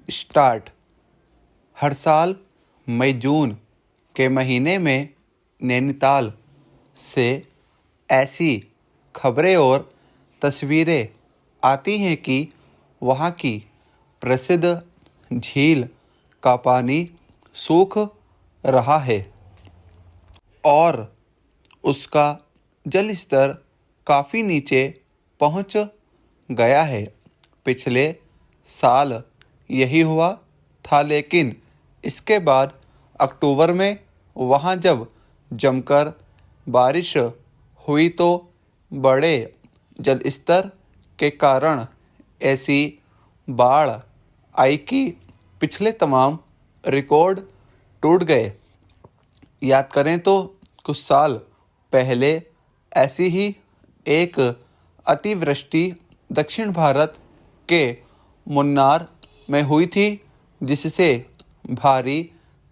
Start. हर साल मई जून के महीने में नैनीताल से ऐसी खबरें और तस्वीरें आती हैं कि वहाँ की प्रसिद्ध झील का पानी सूख रहा है और उसका जल स्तर काफ़ी नीचे पहुँच गया है। पिछले साल यही हुआ था, लेकिन इसके बाद अक्टूबर में वहाँ जब जमकर बारिश हुई तो बड़े जल स्तर के कारण ऐसी बाढ़ आई कि पिछले तमाम रिकॉर्ड टूट गए। याद करें तो कुछ साल पहले ऐसी ही एक अतिवृष्टि दक्षिण भारत के मुन्नार में हुई थी, जिससे भारी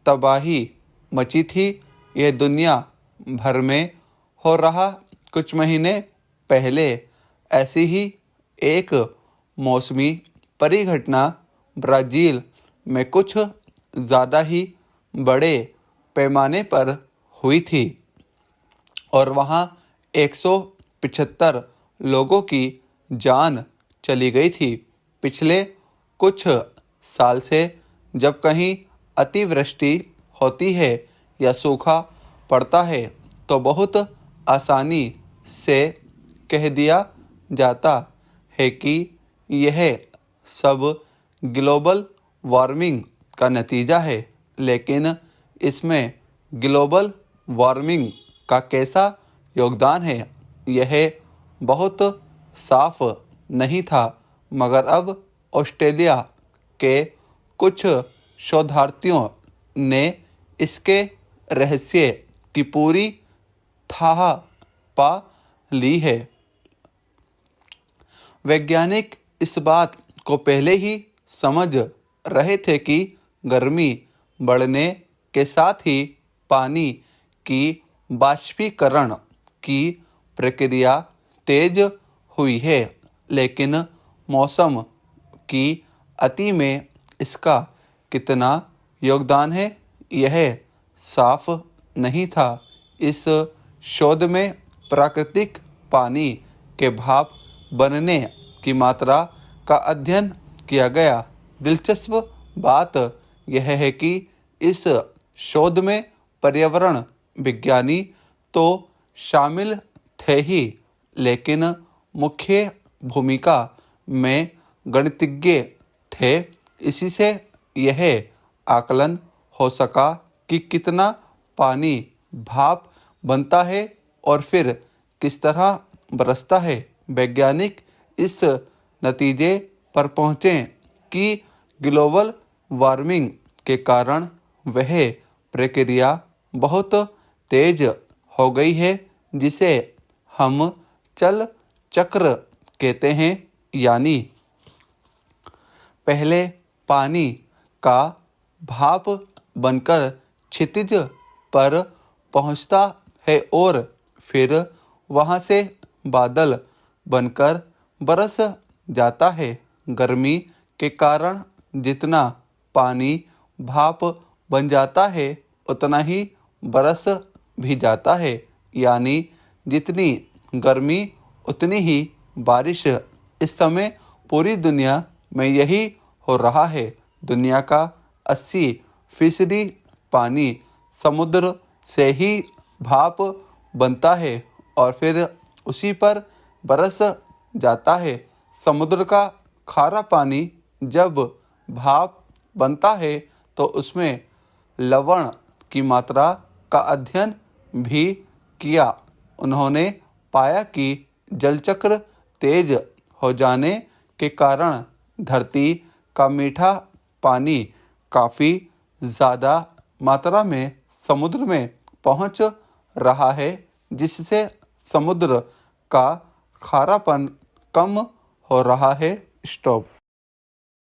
तबाही मची थी। यह दुनिया भर में हो रहा। कुछ महीने पहले ऐसी ही एक मौसमी परिघटना ब्राज़ील में कुछ ज़्यादा ही बड़े पैमाने पर हुई थी और वहाँ 175 लोगों की जान चली गई थी। पिछले कुछ साल से जब कहीं अतिवृष्टि होती है या सूखा पड़ता है तो बहुत आसानी से कह दिया जाता है कि यह सब ग्लोबल वार्मिंग का नतीजा है। लेकिन इसमें ग्लोबल वार्मिंग का कैसा योगदान है, यह बहुत साफ नहीं था। मगर अब ऑस्ट्रेलिया के कुछ शोधार्थियों ने इसके रहस्य की पूरी थाह पा ली है। वैज्ञानिक इस बात को पहले ही समझ रहे थे कि गर्मी बढ़ने के साथ ही पानी की बाष्पीकरण की प्रक्रिया तेज हुई है, लेकिन मौसम की अति में इसका कितना योगदान है, यह साफ नहीं था। इस शोध में प्राकृतिक पानी के भाप बनने की मात्रा का अध्ययन किया गया। दिलचस्प बात यह है कि इस शोध में पर्यावरण विज्ञानी तो शामिल थे ही, लेकिन मुख्य भूमिका में गणितज्ञ थे। इसी से यह आकलन हो सका कि कितना पानी भाप बनता है और फिर किस तरह बरसता है। वैज्ञानिक इस नतीजे पर पहुँचे कि ग्लोबल वार्मिंग के कारण वह प्रक्रिया बहुत तेज हो गई है, जिसे हम जल चक्र कहते हैं। यानी पहले पानी का भाप बनकर क्षितिज पर पहुंचता है और फिर वहां से बादल बनकर बरस जाता है। गर्मी के कारण जितना पानी भाप बन जाता है उतना ही बरस भी जाता है। यानी जितनी गर्मी उतनी ही बारिश। इस समय पूरी दुनिया में यही हो रहा है। दुनिया का 80% पानी समुद्र से ही भाप बनता है और फिर उसी पर बरस जाता है। समुद्र का खारा पानी जब भाप बनता है तो उसमें लवण की मात्रा का अध्ययन भी किया। उन्होंने पाया कि जलचक्र तेज हो जाने के कारण धरती का मीठा पानी काफ़ी ज़्यादा मात्रा में समुद्र में पहुंच रहा है, जिससे समुद्र का खारापन कम हो रहा है। स्टॉप।